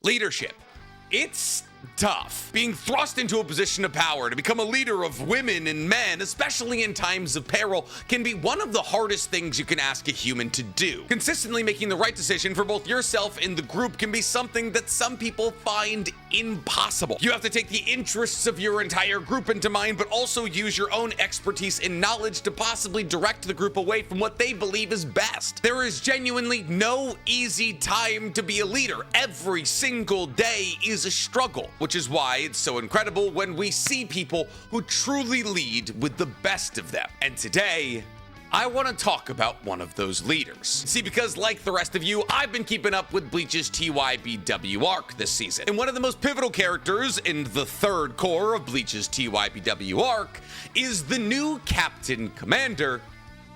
Leadership. It's tough. Being thrust into a position of power to become a leader of women and men, especially in times of peril, can be one of the hardest things you can ask a human to do. Consistently making the right decision for both yourself and the group can be something that some people find impossible. You have to take the interests of your entire group into mind, but also use your own expertise and knowledge to possibly direct the group away from what they believe is best. There is genuinely no easy time to be a leader. Every single day is a struggle, which is why it's so incredible when we see people who truly lead with the best of them. And today, I want to talk about one of those leaders. See, because like the rest of you, I've been keeping up with Bleach's TYBW arc this season. And one of the most pivotal characters in the third core of Bleach's TYBW arc is the new Captain Commander,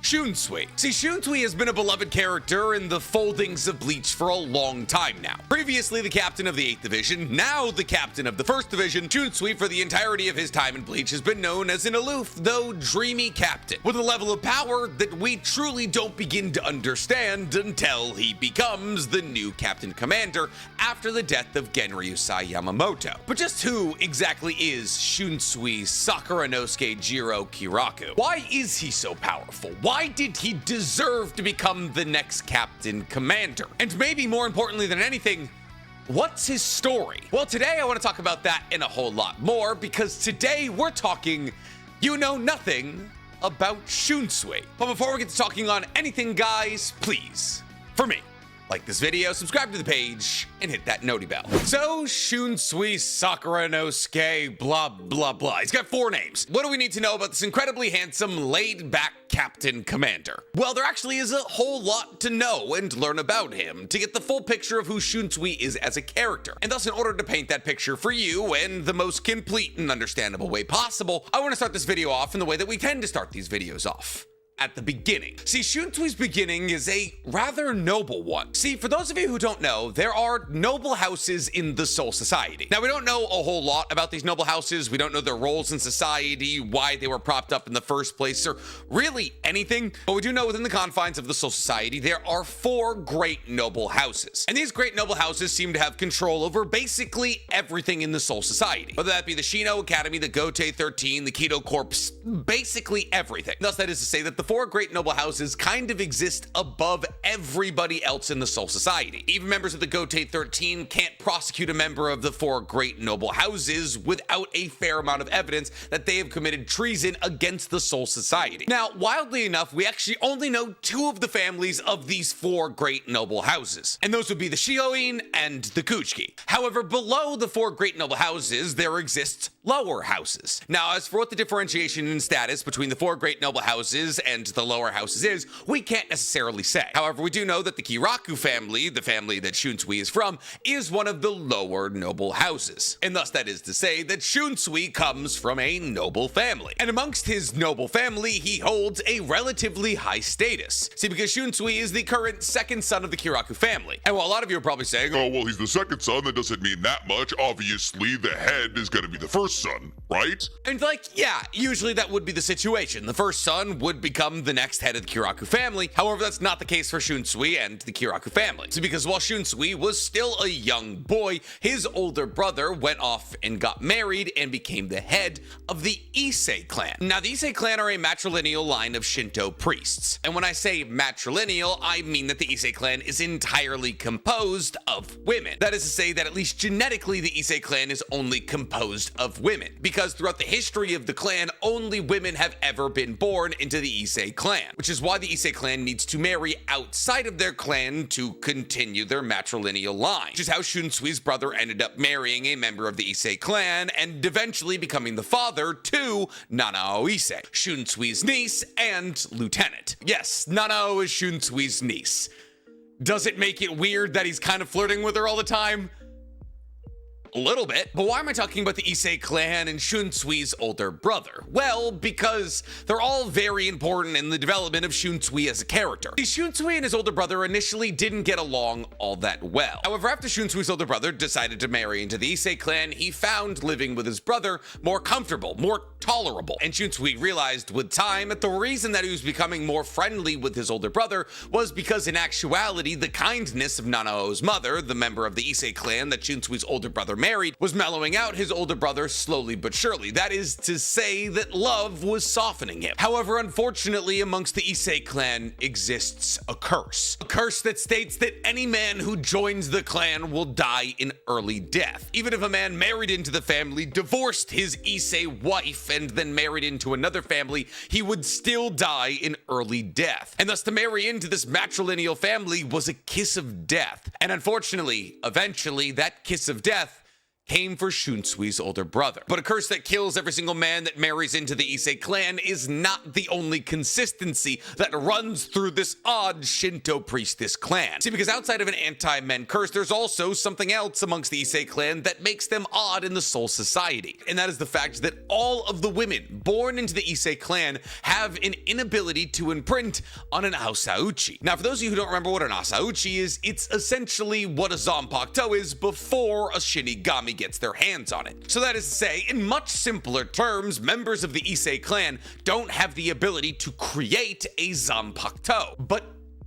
Shunsui. See, Shunsui has been a beloved character in the foldings of Bleach for a long time now. Previously the captain of the 8th Division, now the captain of the 1st Division, Shunsui for the entirety of his time in Bleach has been known as an aloof, though dreamy captain, with a level of power that we truly don't begin to understand until he becomes the new Captain Commander after the death of Genryusai Yamamoto. But just who exactly is Shunsui Sakuranosuke Jiro Kiraku? Why is he so powerful? Why did he deserve to become the next Captain Commander? And maybe more importantly than anything, what's his story? Well, today I want to talk about that and a whole lot more, because today we're talking you know nothing about Shunsui. But before we get to talking on anything, guys, please, for me, like this video, subscribe to the page, and hit that noti bell. So, Shunsui Sakuranosuke blah blah blah. He's got 4 names. What do we need to know about this incredibly handsome, laid-back Captain Commander? Well, there actually is a whole lot to know and learn about him to get the full picture of who Shunsui is as a character. And thus, in order to paint that picture for you in the most complete and understandable way possible, I want to start this video off in the way that we tend to start these videos off. At the beginning. See, Shunsui's beginning is a rather noble one. See, for those of you who don't know, there are noble houses in the Soul Society. Now, we don't know a whole lot about these noble houses. We don't know their roles in society, why they were propped up in the first place, or really anything. But we do know within the confines of the Soul Society, there are 4 great noble houses. And these great noble houses seem to have control over basically everything in the Soul Society. Whether that be the Shino Academy, the Gotei 13, the Keto Corps, basically everything. Thus, that is to say that the 4 great noble houses kind of exist above everybody else in the Soul Society. Even members of the Gotei 13 can't prosecute a member of the 4 great noble houses without a fair amount of evidence that they have committed treason against the Soul Society. Now, wildly enough, we actually only know 2 of the families of these 4 great noble houses, and those would be the Shioin and the Kuchiki. However, below the 4 great noble houses, there exists lower houses. Now, as for what the differentiation in status between the 4 great noble houses and the lower houses is, we can't necessarily say. However, we do know that the Kiraku family, the family that Shunsui is from, is one of the lower noble houses. And thus that is to say that Shunsui comes from a noble family. And amongst his noble family, he holds a relatively high status. See, because Shunsui is the current 2nd son of the Kiraku family. And while a lot of you are probably saying, oh, well, he's the 2nd son, that doesn't mean that much. Obviously, the head is gonna be the 1st son, right? And like, yeah, usually that would be the situation. The 1st son would become the next head of the Kiraku family. However, that's not the case for Shunsui and the Kiraku family. So because while Shunsui was still a young boy, his older brother went off and got married and became the head of the Issei clan. Now, the Issei clan are a matrilineal line of Shinto priests. And when I say matrilineal, I mean that the Issei clan is entirely composed of women. That is to say that at least genetically, the Issei clan is only composed of women. Because throughout the history of the clan, only women have ever been born into the Issei clan, which is why the Issei clan needs to marry outside of their clan to continue their matrilineal line, which is how Shunsui's brother ended up marrying a member of the Issei clan and eventually becoming the father to Nanao Issei, Shunsui's niece and lieutenant. Yes, Nanao is Shunsui's niece. Does it make it weird that he's kind of flirting with her all the time? A little bit. But why am I talking about the Issei clan and Shunsui's older brother? Well, because they're all very important in the development of Shunsui as a character. See, Shunsui and his older brother initially didn't get along all that well. However, after Shunsui's older brother decided to marry into the Issei clan, he found living with his brother more comfortable, more tolerable. And Shunsui realized with time that the reason that he was becoming more friendly with his older brother was because in actuality, the kindness of Nanao's mother, the member of the Issei clan that Shunsui's older brother married, was mellowing out his older brother slowly but surely. That is to say that love was softening him. However, unfortunately, amongst the Issei clan exists a curse. A curse that states that any man who joins the clan will die in early death. Even if a man married into the family, divorced his Issei wife, and then married into another family, he would still die in early death. And thus to marry into this matrilineal family was a kiss of death. And unfortunately, eventually, that kiss of death came for Shunsui's older brother. But a curse that kills every single man that marries into the Issei clan is not the only consistency that runs through this odd Shinto priestess clan. See, because outside of an anti-men curse, there's also something else amongst the Issei clan that makes them odd in the Soul Society. And that is the fact that all of the women born into the Issei clan have an inability to imprint on an Asauchi. Now, for those of you who don't remember what an Asauchi is, it's essentially what a Zanpakuto is before a Shinigami gets their hands on it. So that is to say, in much simpler terms, members of the Issei clan don't have the ability to create a Zanpakuto. But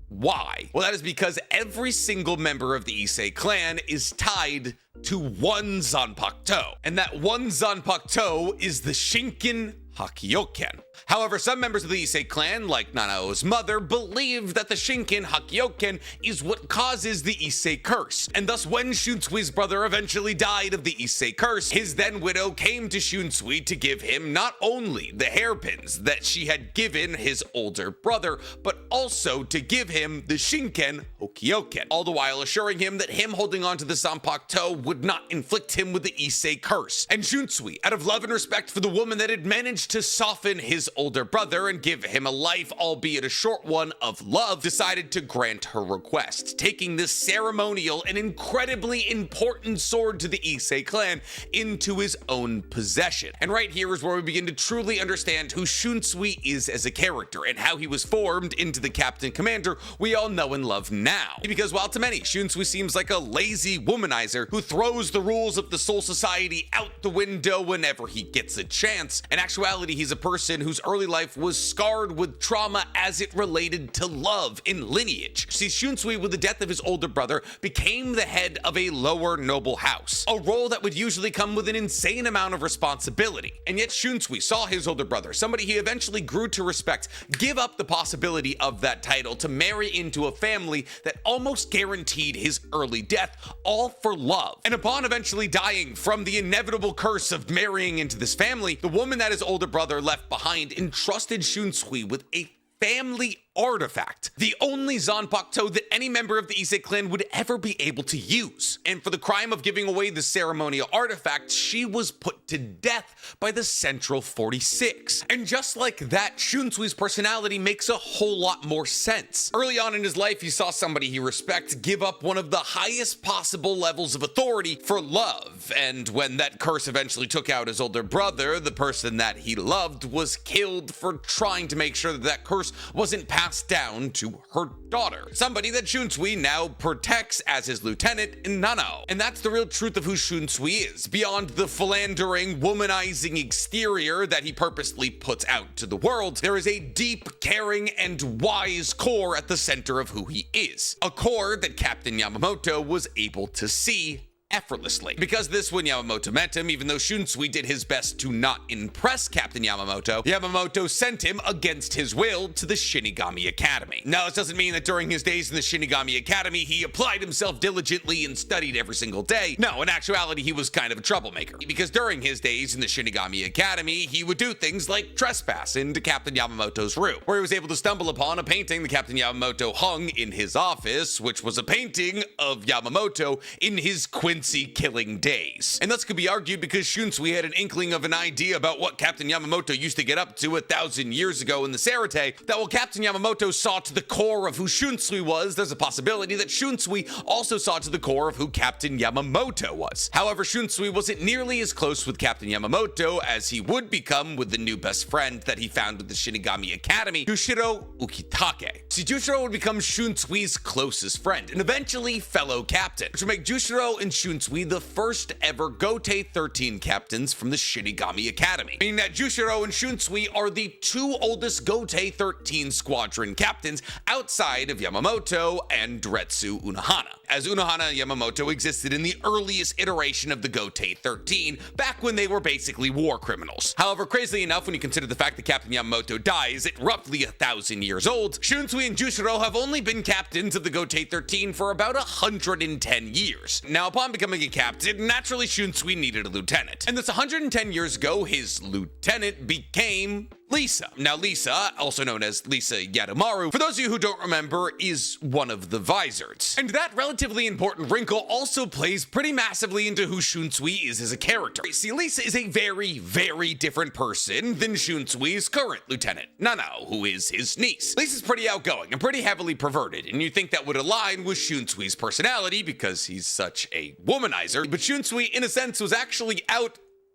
why? Well, that is because every single member of the Issei clan is tied to one Zanpakuto. And that one Zanpakuto is the Shinken Hakkyoken. However, some members of the Issei clan, like Nanao's mother, believe that the Shinken Hakkyoken is what causes the Issei curse. And thus, when Shunsui's brother eventually died of the Issei curse, his then widow came to Shunsui to give him not only the hairpins that she had given his older brother, but also to give him the Shinken Hakkyoken, all the while assuring him that him holding onto the Zanpakuto would not inflict him with the Issei curse. And Shunsui, out of love and respect for the woman that had managed to soften his older brother and give him a life, albeit a short one, of love, decided to grant her request, taking this ceremonial and incredibly important sword to the Issei clan into his own possession. And right here is where we begin to truly understand who Shunsui is as a character and how he was formed into the captain commander we all know and love now. Because while to many, Shunsui seems like a lazy womanizer who throws the rules of the Soul Society out the window whenever he gets a chance, in actuality, he's a person whose early life was scarred with trauma as it related to love in lineage. See, Shunsui, with the death of his older brother, became the head of a lower noble house, a role that would usually come with an insane amount of responsibility. And yet Shunsui saw his older brother, somebody he eventually grew to respect, give up the possibility of that title to marry into a family that almost guaranteed his early death, all for love. And upon eventually dying from the inevitable curse of marrying into this family, the woman that his older brother left behind entrusted Shunsui with a family artifact, the only Zanpakuto that any member of the Issei clan would ever be able to use. And for the crime of giving away the ceremonial artifact, she was put to death by the Central 46. And just like that, Shunsui's personality makes a whole lot more sense. Early on in his life, he saw somebody he respects give up one of the highest possible levels of authority for love. And when that curse eventually took out his older brother, the person that he loved was killed for trying to make sure that that curse wasn't passed down to her daughter, somebody that Shunsui now protects as his lieutenant in Nanao. And that's the real truth of who Shunsui is, beyond the philandering, womanizing exterior that he purposely puts out to the world. There is a deep, caring, and wise core at the center of who he is, a core that Captain Yamamoto was able to see effortlessly. Because this, when Yamamoto met him, even though Shunsui did his best to not impress Captain Yamamoto, Yamamoto sent him against his will to the Shinigami Academy. Now, this doesn't mean that during his days in the Shinigami Academy, he applied himself diligently and studied every single day. No, in actuality, he was kind of a troublemaker. Because during his days in the Shinigami Academy, he would do things like trespass into Captain Yamamoto's room, where he was able to stumble upon a painting that Captain Yamamoto hung in his office, which was a painting of Yamamoto in his quince fancy killing days. And this could be argued because Shunsui had an inkling of an idea about what Captain Yamamoto used to get up to 1,000 years ago in the Sarate, that while Captain Yamamoto saw to the core of who Shunsui was, there's a possibility that Shunsui also saw to the core of who Captain Yamamoto was. However, Shunsui wasn't nearly as close with Captain Yamamoto as he would become with the new best friend that he found with the Shinigami Academy, Jushiro Ukitake. See, Jushiro would become Shunsui's closest friend, and eventually fellow captain, which would make Jushiro and Shunsui the first ever Gotei 13 captains from the Shinigami Academy, meaning that Jushiro and Shunsui are the two oldest Gotei 13 squadron captains outside of Yamamoto and Retsu Unohana, as Unohana and Yamamoto existed in the earliest iteration of the Gotei 13, back when they were basically war criminals. However, crazily enough, when you consider the fact that Captain Yamamoto dies at roughly 1,000 years old, Shunsui and Jushiro have only been captains of the Gotei 13 for about 110 years. Now, upon becoming a captain, naturally Shunsui needed a lieutenant, and this 110 years ago, his lieutenant became Lisa. Now, Lisa, also known as Lisa Yadamaru, for those of you who don't remember, is one of the Vizards. And that relatively important wrinkle also plays pretty massively into who Shunsui is as a character. See, Lisa is a very, very different person than Shunsui's current lieutenant, Nanao, who is his niece. Lisa's pretty outgoing and pretty heavily perverted, and you'd think that would align with Shunsui's personality because he's such a womanizer, but Shunsui, in a sense, was actually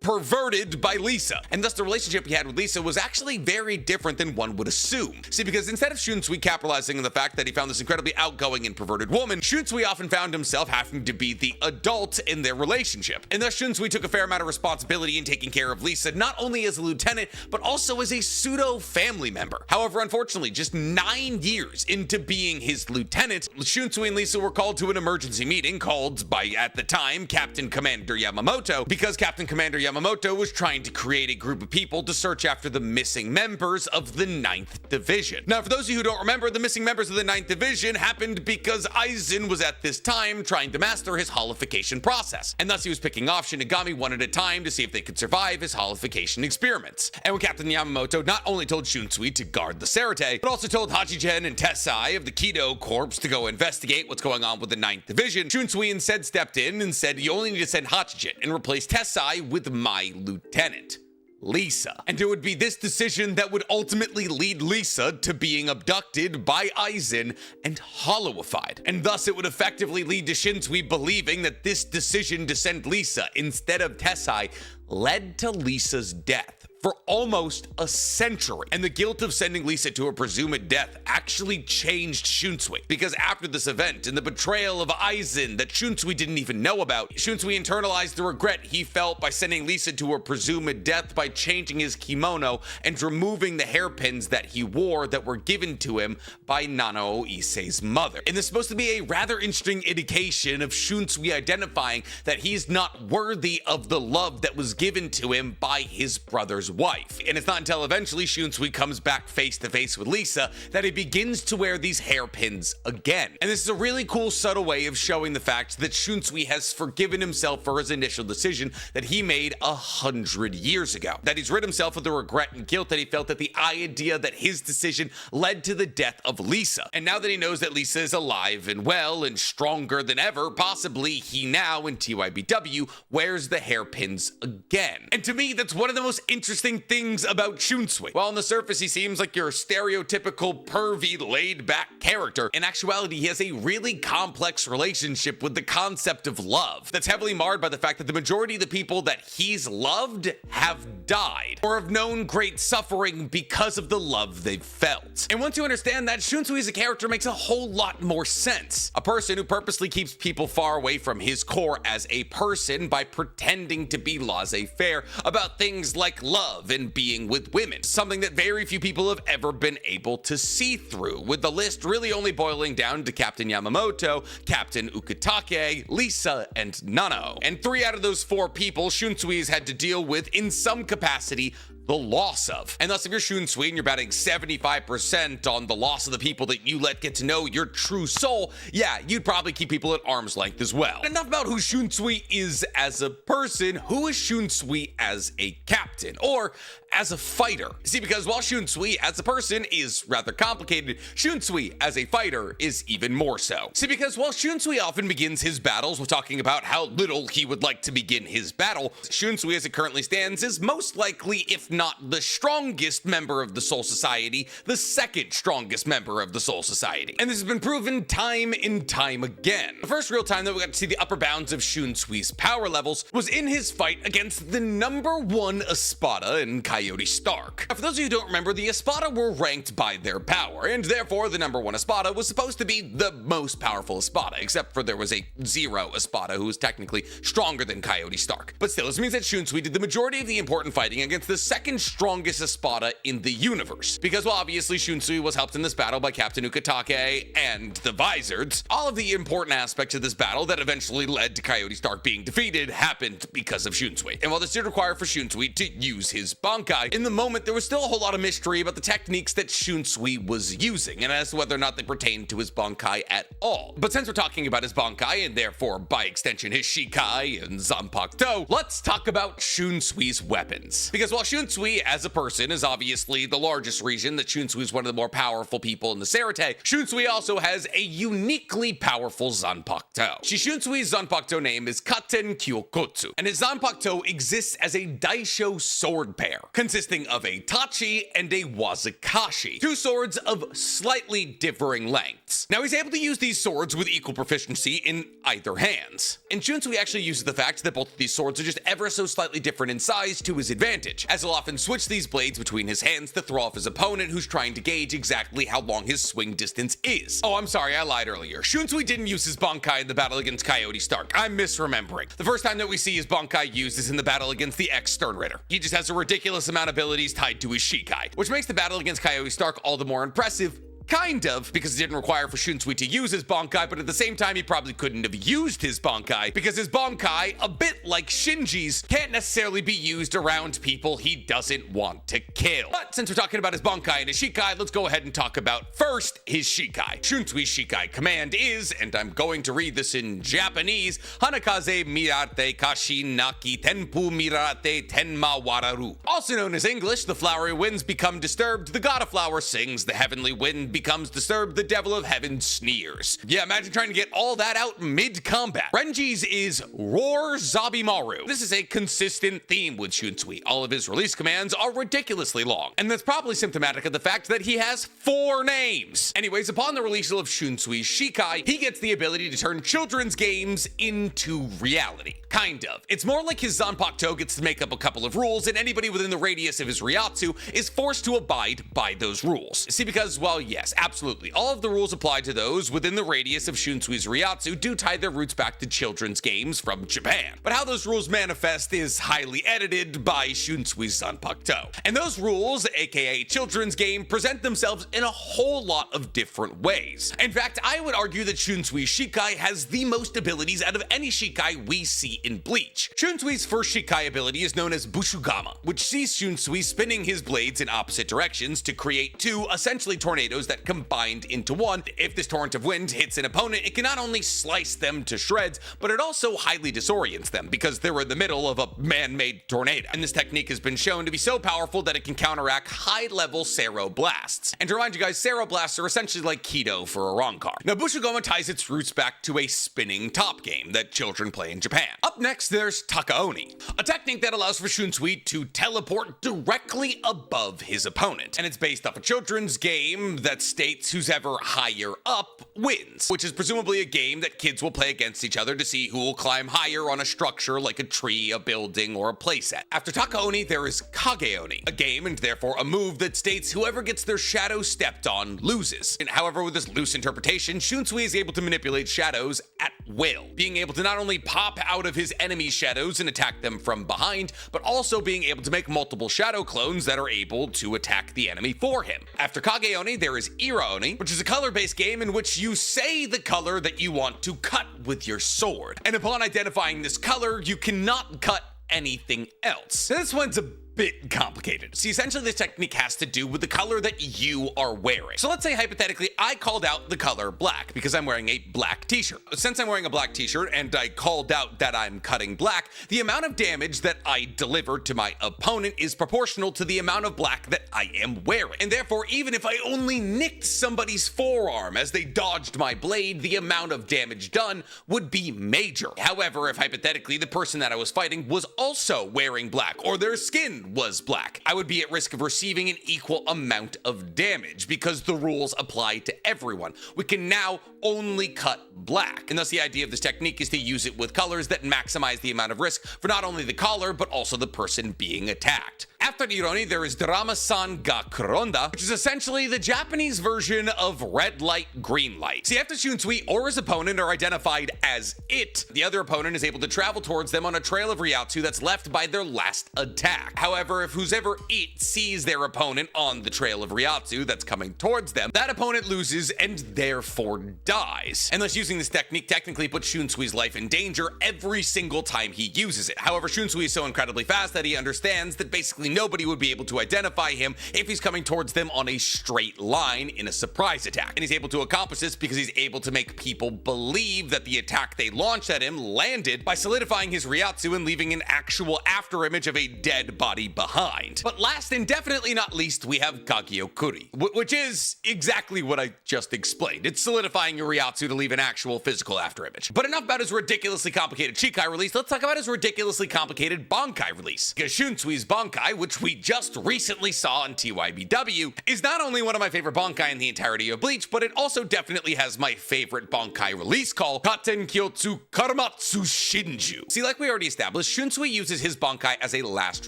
perverted by Lisa, and thus the relationship he had with Lisa was actually very different than one would assume. See, because instead of Shunsui capitalizing on the fact that he found this incredibly outgoing and perverted woman, Shunsui often found himself having to be the adult in their relationship, and thus Shunsui took a fair amount of responsibility in taking care of Lisa, not only as a lieutenant, but also as a pseudo-family member. However, unfortunately, just 9 years into being his lieutenant, Shunsui and Lisa were called to an emergency meeting called by, at the time, Captain Commander Yamamoto, because Captain Commander Yamamoto was trying to create a group of people to search after the missing members of the 9th Division. Now, for those of you who don't remember, the missing members of the 9th Division happened because Aizen was at this time trying to master his holification process, and thus he was picking off Shinigami one at a time to see if they could survive his holification experiments. And when Captain Yamamoto not only told Shunsui to guard the Sarate, but also told Hachigen and Tessai of the Kido Corps to go investigate what's going on with the 9th Division, Shunsui instead stepped in and said you only need to send Hachigen and replace Tessai with my lieutenant, Lisa. And it would be this decision that would ultimately lead Lisa to being abducted by Aizen and hollowified. And thus it would effectively lead to Shunsui believing that this decision to send Lisa instead of Tessai led to Lisa's death for almost a century. And the guilt of sending Lisa to a presumed death actually changed Shunsui, because after this event and the betrayal of Aizen that Shunsui didn't even know about, Shunsui internalized the regret he felt by sending Lisa to her presumed death by changing his kimono and removing the hairpins that he wore that were given to him by Nanao Issei's mother. And this is supposed to be a rather interesting indication of Shunsui identifying that he's not worthy of the love that was given to him by his brother's wife. And it's not until eventually Shunsui comes back face to face with Lisa that he begins to wear these hairpins again. And this is a really cool, subtle way of showing the fact that Shunsui has forgiven himself for his initial decision that he made 100 years ago. That he's rid himself of the regret and guilt that he felt at the idea that his decision led to the death of Lisa. And now that he knows that Lisa is alive and well and stronger than ever, possibly he now in TYBW wears the hairpins again. And to me, that's one of the most interesting things about Shunsui. While on the surface he seems like your stereotypical pervy laid-back character, in actuality he has a really complex relationship with the concept of love that's heavily marred by the fact that the majority of the people that he's loved have died or have known great suffering because of the love they've felt. And once you understand that, Shunsui as a character makes a whole lot more sense. A person who purposely keeps people far away from his core as a person by pretending to be laissez-faire about things like love and being with women, something that very few people have ever been able to see through, with the list really only boiling down to Captain Yamamoto, Captain Ukitake, Lisa, and Nanao. And 3 out of those 4 people Shunsui has had to deal with in some capacity the loss of. And thus, if you're Shunsui and you're batting 75% on the loss of the people that you let get to know your true soul, yeah, you'd probably keep people at arm's length as well. Enough about who Shunsui is as a person. Who is Shunsui as a captain? Or, as a fighter. See, because while Shunsui as a person is rather complicated, Shunsui as a fighter is even more so. See, because while Shunsui often begins his battles with talking about how little he would like to begin his battle, Shunsui as it currently stands is most likely, if not the strongest member of the Soul Society, the second strongest member of the Soul Society. And this has been proven time and time again. The first real time that we got to see the upper bounds of Shunsui's power levels was in his fight against the #1 Espada in Coyote Stark. Now, for those of you who don't remember, the Espada were ranked by their power, and therefore the #1 Espada was supposed to be the most powerful Espada, except for there was a 0 Espada who was technically stronger than Coyote Stark. But still, this means that Shunsui did the majority of the important fighting against the second strongest Espada in the universe. Because while obviously Shunsui was helped in this battle by Captain Ukitake and the Vizards, all of the important aspects of this battle that eventually led to Coyote Stark being defeated happened because of Shunsui. And while this did require for Shunsui to use his Bankai, in the moment there was still a whole lot of mystery about the techniques that Shunsui was using, and as to whether or not they pertained to his Bankai at all. But since we're talking about his Bankai, and therefore by extension his Shikai and Zanpakuto, let's talk about Shunsui's weapons. Because while Shunsui as a person is obviously the largest reason that Shunsui is one of the more powerful people in the Serite, Shunsui also has a uniquely powerful Zanpakuto. Shunsui's Zanpakuto name is Katen Kyokotsu, and his Zanpakuto exists as a Daisho sword pair, consisting of a Tachi and a Wazakashi, two swords of slightly differing lengths. Now he's able to use these swords with equal proficiency in either hands, and Shunsui actually uses the fact that both of these swords are just ever so slightly different in size to his advantage, as he'll often switch these blades between his hands to throw off his opponent who's trying to gauge exactly how long his swing distance is. Oh, I'm sorry, I lied earlier. Shunsui didn't use his Bankai in the battle against Coyote Stark. I'm misremembering. The first time that we see his Bankai used is in the battle against the ex-Stern Ritter. He just has a ridiculous amount of abilities tied to his Shikai, which makes the battle against Coyote Stark all the more impressive. Kind of, because it didn't require for Shunsui to use his Bankai, but at the same time, he probably couldn't have used his Bankai, because his Bankai, a bit like Shinji's, can't necessarily be used around people he doesn't want to kill. But since we're talking about his Bankai and his Shikai, let's go ahead and talk about first his Shikai. Shunsui's Shikai command is, and I'm going to read this in Japanese, Hanakaze Mirate Kashi Naki Tenpu Mirate Tenma Wararu. Also known as English, the flowery winds become disturbed, the god of flower sings, the heavenly wind becomes disturbed, the devil of heaven sneers. Yeah, imagine trying to get all that out mid-combat. Renji's is Roar Zabimaru. This is a consistent theme with Shunsui. All of his release commands are ridiculously long, and that's probably symptomatic of the fact that he has 4 names. Anyways, upon the release of Shunsui's Shikai, he gets the ability to turn children's games into reality. Kind of. It's more like his Zanpakuto gets to make up a couple of rules, and anybody within the radius of his Ryatsu is forced to abide by those rules. See, because, well, yes, absolutely, all of the rules applied to those within the radius of Shunsui's Ryatsu do tie their roots back to children's games from Japan. But how those rules manifest is highly edited by Shunsui's Zanpakuto. And those rules, aka children's game, present themselves in a whole lot of different ways. In fact, I would argue that Shunsui's Shikai has the most abilities out of any Shikai we see in Bleach. Shunsui's first Shikai ability is known as Bushugama, which sees Shunsui spinning his blades in opposite directions to create 2 essentially tornadoes that combined into one. If this torrent of wind hits an opponent, it can not only slice them to shreds, but it also highly disorients them because they're in the middle of a man-made tornado. And this technique has been shown to be so powerful that it can counteract high-level Sero blasts. And to remind you guys, Sero blasts are essentially like Kido for a Rancor. Now, Bushugama ties its roots back to a spinning top game that children play in Japan. Up next, there's Takaoni, a technique that allows for Shunsui to teleport directly above his opponent. And it's based off a children's game that states who's ever higher up wins, which is presumably a game that kids will play against each other to see who will climb higher on a structure like a tree, a building, or a playset. After Takaoni, there is Kageoni, a game and therefore a move that states whoever gets their shadow stepped on loses. And however, with this loose interpretation, Shunsui is able to manipulate shadows at will, being able to not only pop out of his enemy's shadows and attack them from behind, but also being able to make multiple shadow clones that are able to attack the enemy for him. After Kageoni, there is Iraoni, which is a color-based game in which you say the color that you want to cut with your sword. And upon identifying this color, you cannot cut anything else. This one's a bit complicated. See, essentially this technique has to do with the color that you are wearing. So let's say hypothetically I called out the color black because I'm wearing a black t-shirt. Since I'm wearing a black t-shirt and I called out that I'm cutting black, the amount of damage that I deliver to my opponent is proportional to the amount of black that I am wearing. And therefore, even if I only nicked somebody's forearm as they dodged my blade, the amount of damage done would be major. However, if hypothetically the person that I was fighting was also wearing black or their skin was black, I would be at risk of receiving an equal amount of damage because the rules apply to everyone. We can now only cut black. And thus the idea of this technique is to use it with colors that maximize the amount of risk for not only the caller, but also the person being attacked. After Ironi, there is Drama-san ga Kuronda, which is essentially the Japanese version of red light, green light. See, after Shunsui or his opponent are identified as it, the other opponent is able to travel towards them on a trail of Ryatsu that's left by their last attack. However, if whoever it sees their opponent on the trail of Ryatsu that's coming towards them, that opponent loses and therefore dies. And thus using this technique technically puts Shunsui's life in danger every single time he uses it. However, Shunsui is so incredibly fast that he understands that basically nobody would be able to identify him if he's coming towards them on a straight line in a surprise attack. And he's able to accomplish this because he's able to make people believe that the attack they launched at him landed by solidifying his Ryatsu and leaving an actual afterimage of a dead body behind. But last and definitely not least, we have Kagyokuri, which is exactly what I just explained. It's solidifying your Ryatsu to leave an actual physical afterimage. But enough about his ridiculously complicated Shikai release, let's talk about his ridiculously complicated Bankai release. Because Shunsui's Bankai, which we just recently saw on TYBW, is not only one of my favorite Bankai in the entirety of Bleach, but it also definitely has my favorite Bankai release call, Katen Kyotsu Karamatsu Shinju. See, like we already established, Shunsui uses his Bankai as a last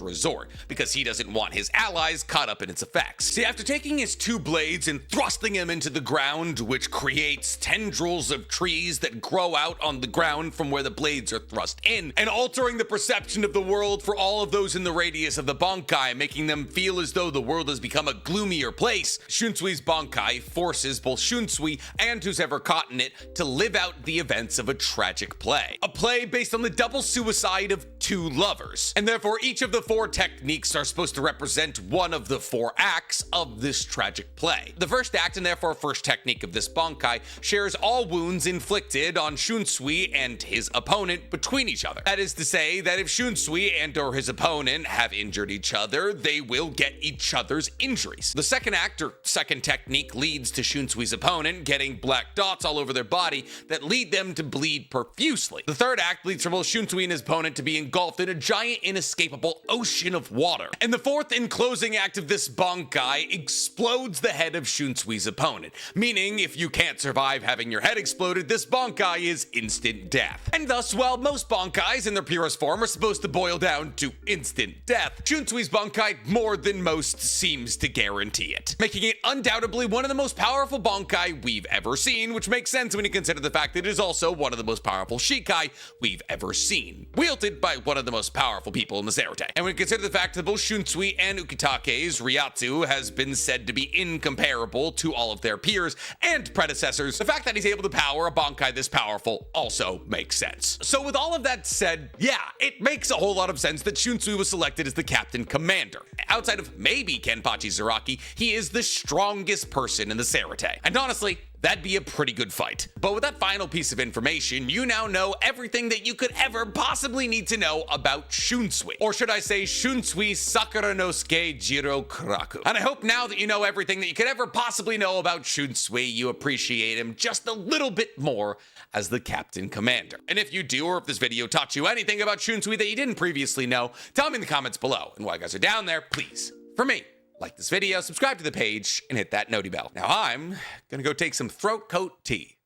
resort, because he doesn't want his allies caught up in its effects. See, after taking his two blades and thrusting them into the ground, which creates tendrils of trees that grow out on the ground from where the blades are thrust in, and altering the perception of the world for all of those in the radius of the Bankai, making them feel as though the world has become a gloomier place, Shunsui's Bankai forces both Shunsui and who's ever caught in it to live out the events of a tragic play. A play based on the double suicide of two lovers, and therefore each of the four techniques are supposed to represent one of the four acts of this tragic play. The first act, and therefore first technique of this Bankai, shares all wounds inflicted on Shunsui and his opponent between each other. That is to say that if Shunsui and or his opponent have injured each other, they will get each other's injuries. The second act, or second technique, leads to Shunsui's opponent getting black dots all over their body that lead them to bleed profusely. The third act leads for both Shunsui and his opponent to be engulfed in a giant inescapable ocean of water. And the fourth and closing act of this Bankai explodes the head of Shunsui's opponent, meaning if you can't survive having your head exploded, this Bankai is instant death. And thus, while most Bankais in their purest form are supposed to boil down to instant death, Shunsui's Bankai more than most seems to guarantee it, making it undoubtedly one of the most powerful Bankai we've ever seen, which makes sense when you consider the fact that it is also one of the most powerful Shikai we've ever seen, wielded by one of the most powerful people in the Zerate. And when you consider the fact that both Shunsui and Ukitake's Ryatsu has been said to be incomparable to all of their peers and predecessors, the fact that he's able to power a Bankai this powerful also makes sense. So with all of that said, yeah, it makes a whole lot of sense that Shunsui was selected as the captain commander. Outside of maybe Kenpachi Zaraki, he is the strongest person in the Zerate. And honestly, that'd be a pretty good fight. But with that final piece of information, you now know everything that you could ever possibly need to know about Shunsui. Or should I say Shunsui Sakuranosuke Jiro Kuraku. And I hope now that you know everything that you could ever possibly know about Shunsui, you appreciate him just a little bit more as the captain commander. And if you do, or if this video taught you anything about Shunsui that you didn't previously know, tell me in the comments below. And while you guys are down there, please, for me, like this video, subscribe to the page, and hit that noti bell. Now I'm gonna go take some throat coat tea.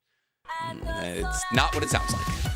It's not what it sounds like.